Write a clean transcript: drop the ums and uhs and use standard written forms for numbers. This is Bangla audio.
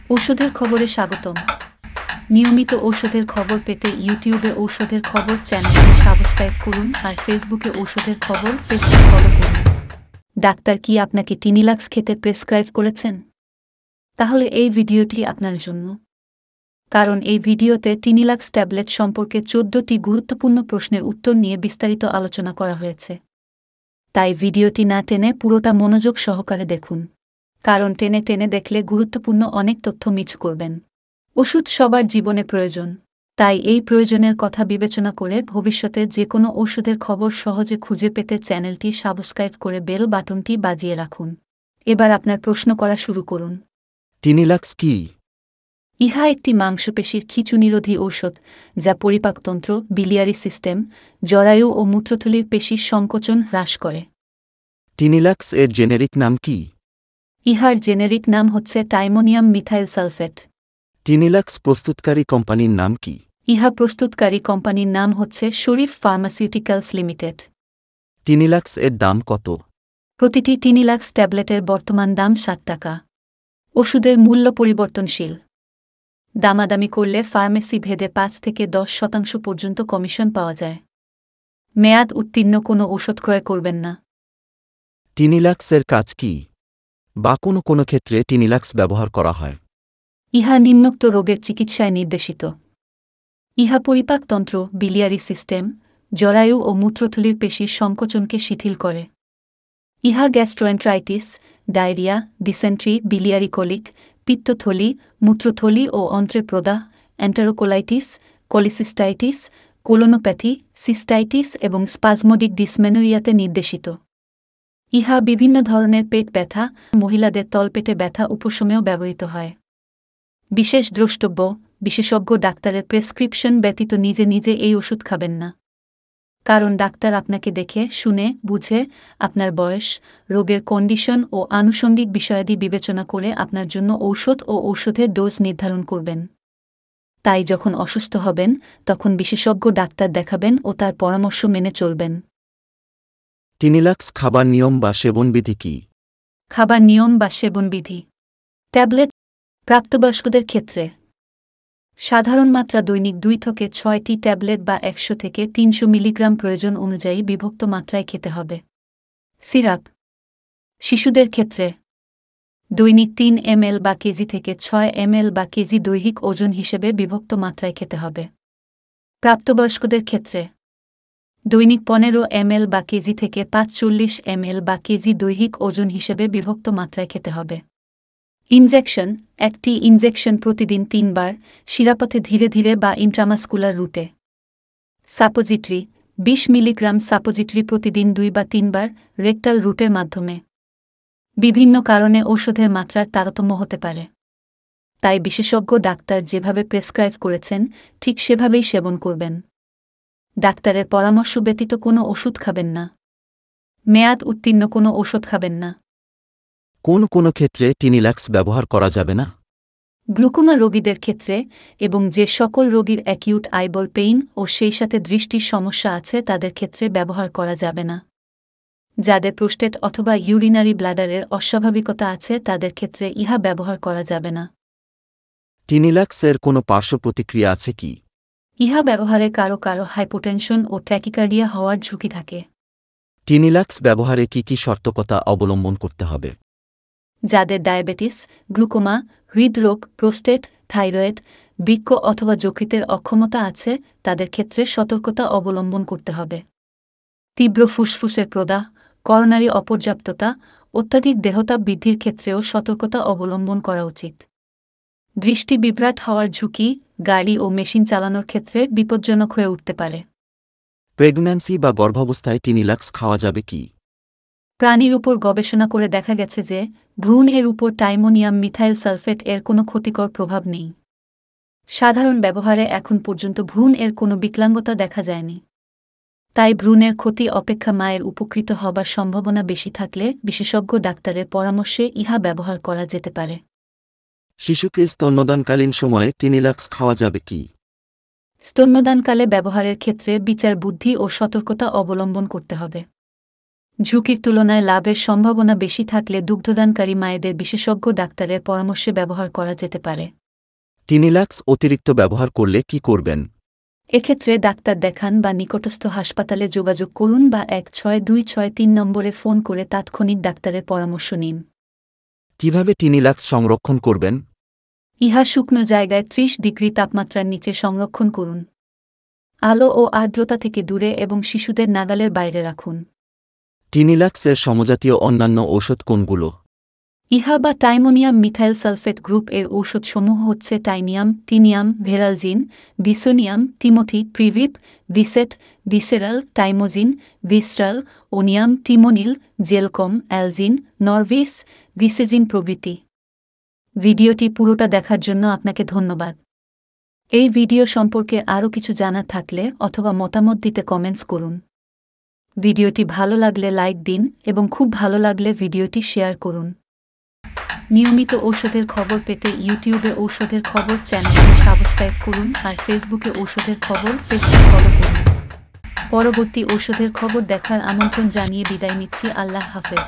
ঔষধের খবরে স্বাগতম। নিয়মিত ঔষধের খবর পেতে ইউটিউবে ঔষধের খবর চ্যানেলটি সাবস্ক্রাইব করুন আর ফেসবুকে ঔষধের খবর পেজটি ফলো করুন। ডাক্তার কি আপনাকে টিনিলাক্স খেতে প্রেসক্রাইব করেছেন? তাহলে এই ভিডিওটি আপনার জন্য, কারণ এই ভিডিওতে টিনিলাক্স ট্যাবলেট সম্পর্কে 14টি গুরুত্বপূর্ণ প্রশ্নের উত্তর নিয়ে বিস্তারিত আলোচনা করা হয়েছে। তাই ভিডিওটি না টেনে পুরোটা মনোযোগ সহকারে দেখুন, কারণ টেনে টেনে দেখলে গুরুত্বপূর্ণ অনেক তথ্য মিস করবেন। ওষুধ সবার জীবনে প্রয়োজন, তাই এই প্রয়োজনের কথা বিবেচনা করে ভবিষ্যতে যে কোনো ওষুধের খবর সহজে খুঁজে পেতে চ্যানেলটি সাবস্ক্রাইব করে বেল বাটনটি বাজিয়ে রাখুন। এবার আপনার প্রশ্ন করা শুরু করুন। টিনিলাক্স কি? ইহা একটি মাংসপেশির খিঁচুনিরোধী ঔষধ যা পরিপাকতন্ত্র, বিলিয়ারি সিস্টেম, জরায়ু ও মূত্রথলির পেশির সংকোচন হ্রাস করে। টিনিলাক্স এর জেনেরিক নাম কি? ইহার জেনেরিক নাম হচ্ছে টাইমোনিয়াম মিথাইল সালফেট। টিনিলাক্স প্রস্তুতকারী কোম্পানির নাম কি? ইহা প্রস্তুতকারী কোম্পানির নাম হচ্ছে শরীফ ফার্মাসিউটিক্যালস লিমিটেড। টিনিলাক্স এর দাম কত? প্রতিটি টিনিলাক্স ট্যাবলেটের বর্তমান দাম 7 টাকা। ওষুধের মূল্য পরিবর্তনশীল। দামাদামি করলে ফার্মেসি ভেদে 5 থেকে 10% পর্যন্ত কমিশন পাওয়া যায়। মেয়াদ উত্তীর্ণ কোনো ওষুধ ক্রয় করবেন না। টিনিলাক্স এর কাজ কি, বা কোনো ক্ষেত্রে টিনিলাক্স ব্যবহার করা হয়? ইহা নিম্নোক্ত রোগের চিকিৎসায় নির্দেশিত। ইহা পরিপাকতন্ত্র, বিলিয়ারি সিস্টেম, জরায়ু ও মূত্রথলির পেশির সংকোচনকে শিথিল করে। ইহা gastroenteritis, diarrhoea, dysentery, biliary colic, পিত্তথলি, মূত্রথলি ও অন্ত্রের প্রদাহ, এন্টারোকোলাইটিস, কোলিসিস্টাইটিস, কোলোনোপ্যাথি, সিস্টাইটিস এবং স্পাজমোডিক ডিসমেনোরিয়াতে নির্দেশিত। ইহা বিভিন্ন ধরনের পেট ব্যথা, মহিলাদের তলপেটে ব্যথা উপশমেও ব্যবহৃত হয়। বিশেষ দ্রষ্টব্য: বিশেষজ্ঞ ডাক্তারের প্রেসক্রিপশন ব্যতীত নিজে নিজে এই ওষুধ খাবেন না, কারণ ডাক্তার আপনাকে দেখে শুনে বুঝে আপনার বয়স, রোগের কন্ডিশন ও আনুষঙ্গিক বিষয়াদি বিবেচনা করে আপনার জন্য ঔষধ ও ঔষধের ডোজ নির্ধারণ করবেন। তাই যখন অসুস্থ হবেন তখন বিশেষজ্ঞ ডাক্তার দেখাবেন ও তার পরামর্শ মেনে চলবেন। টিনিলাক্স খাবার নিয়ম বা সেবনবিধি কি? খাবার নিয়ম বা সেবনবিধি। ট্যাবলেট প্রাপ্তবয়স্কদের ক্ষেত্রে সাধারণ মাত্রা দৈনিক 2 থেকে 6টি ট্যাবলেট বা 100 থেকে 300 মিলিগ্রাম প্রয়োজন অনুযায়ী বিভক্ত মাত্রায় খেতে হবে। সিরাপ শিশুদের ক্ষেত্রে দৈনিক 3 ml বা কেজি থেকে 6 ml বা কেজি দৈহিক ওজন হিসেবে বিভক্ত মাত্রায় খেতে হবে। প্রাপ্তবয়স্কদের ক্ষেত্রে দৈনিক 15 ml বা কেজি থেকে 45 ml বা কেজি দৈহিক ওজন হিসেবে বিভক্ত মাত্রায় খেতে হবে। ইনজেকশন একটি ইনজেকশন প্রতিদিন 3 বার, শিরাপথে ধীরে ধীরে বা ইন্ট্রামাসকুলার রুটে। সাপোজিটরি 20 মিলিগ্রাম সাপোজিটরি প্রতিদিন 2 বা 3 বার, রেকটাল রুটের মাধ্যমে। বিভিন্ন কারণে ঔষধের মাত্রার তারতম্য হতে পারে, তাই বিশেষজ্ঞ ডাক্তার যেভাবে প্রেসক্রাইব করেছেন ঠিক সেভাবেই সেবন করবেন। ডাক্তারের পরামর্শ ব্যতীত কোনো ওষুধ খাবেন না। মেয়াদ উত্তীর্ণ কোনো ওষুধ খাবেন না। কোনো ক্ষেত্রে টিনিলাক্স ব্যবহার করা যাবে না? গ্লুকোমা রোগীদের ক্ষেত্রে এবং যে সকল রোগীর অ্যাকিউট আইবল পেইন ও সেই সাথে দৃষ্টির সমস্যা আছে তাদের ক্ষেত্রে ব্যবহার করা যাবে না। যাদের প্রোস্টেট অথবা ইউরিনারি ব্লাডারের অস্বাভাবিকতা আছে তাদের ক্ষেত্রে ইহা ব্যবহার করা যাবে না। টিনিলাক্স এর কোনো পার্শ্ব প্রতিক্রিয়া আছে কি? ইহা ব্যবহারে কারো কারো হাইপোটেনশন ও ট্যাকিকার্ডিয়া হওয়ার ঝুঁকি থাকে। টিনিলাক্স ব্যবহারে কি সতর্কতা অবলম্বন করতে হবে? যাদের ডায়াবেটিস, গ্লুকোমা, হৃদরোগ, প্রোস্টেট, থাইরয়েড, বৃক্ক অথবা যকৃতের অক্ষমতা আছে তাদের ক্ষেত্রে সতর্কতা অবলম্বন করতে হবে। তীব্র ফুসফুসের প্রদাহ, করোনারি অপর্যাপ্ততা, অত্যাধিক দেহতাপ বৃদ্ধির ক্ষেত্রেও সতর্কতা অবলম্বন করা উচিত। দৃষ্টি বিভ্রাট হওয়ার ঝুঁকি গাড়ি ও মেশিন চালানোর ক্ষেত্রে বিপজ্জনক হয়ে উঠতে পারে। প্রেগন্যান্সি বা গর্ভাবস্থায় টিনিলাক্স খাওয়া যাবে কি? প্রাণীর উপর গবেষণা করে দেখা গেছে যে ভ্রূণ এর উপর টাইমোনিয়াম মিথাইল সালফেট এর কোনো ক্ষতিকর প্রভাব নেই। সাধারণ ব্যবহারে এখন পর্যন্ত ভ্রূণ এর কোনো বিকলাঙ্গতা দেখা যায়নি। তাই ভ্রূণের ক্ষতি অপেক্ষা মায়ের উপকৃত হবার সম্ভাবনা বেশি থাকলে বিশেষজ্ঞ ডাক্তারের পরামর্শে ইহা ব্যবহার করা যেতে পারে। শিশুকে স্তন্যদানকালীন সময়ে টিনিলাক্স খাওয়া যাবে কি? স্তন্যদানকালে ব্যবহারের ক্ষেত্রে বিচার বুদ্ধি ও সতর্কতা অবলম্বন করতে হবে। ঝুঁকির তুলনায় লাভের সম্ভাবনা বেশি থাকলে দুগ্ধদানকারী মায়েদের বিশেষজ্ঞ ডাক্তারের পরামর্শে ব্যবহার করা যেতে পারে। টিনিলাক্স অতিরিক্ত ব্যবহার করলে কি করবেন? এক্ষেত্রে ডাক্তার দেখান বা নিকটস্থ হাসপাতালে যোগাযোগ করুন বা 16263 নম্বরে ফোন করে তাৎক্ষণিক ডাক্তারের পরামর্শ নিন। কিভাবে টিনিলাক্স সংরক্ষণ করবেন? ইহা শুকনো জায়গায় 30 ডিগ্রি তাপমাত্রার নিচে সংরক্ষণ করুন। আলো ও আর্দ্রতা থেকে দূরে এবং শিশুদের নাগালের বাইরে রাখুন। টিনিলাক্সের সমজাতীয় অন্যান্য ঔষধ কোনগুলো? ইহা বা টাইমোনিয়াম মিথাইল সালফেট গ্রুপ এর ঔষধসমূহ হচ্ছে টাইনিয়াম, টিনিয়াম, ভেরালজিন, বিসোনিয়াম, টিমোথি, প্রিভিপ, ভিসেট, ভিসেরাল, টাইমোজিন, ভিস্ট্রাল, ওনিয়াম, টিমোনিল, জেলকম, অ্যালজিন, নরভিস, ভিসেজিন প্রভৃতি। ভিডিওটি পুরোটা দেখার জন্য আপনাকে ধন্যবাদ। এই ভিডিও সম্পর্কে আরও কিছু জানার থাকলে অথবা মতামত দিতে কমেন্টস করুন। ভিডিওটি ভালো লাগলে লাইক দিন এবং খুব ভালো লাগলে ভিডিওটি শেয়ার করুন। নিয়মিত ঔষধের খবর পেতে ইউটিউবে ঔষধের খবর চ্যানেলটি সাবস্ক্রাইব করুন আর ফেসবুকে ঔষধের খবর পেজটি ফলো করুন। পরবর্তী ঔষধের খবর দেখার আমন্ত্রণ জানিয়ে বিদায় নিচ্ছি। আল্লাহ হাফেজ।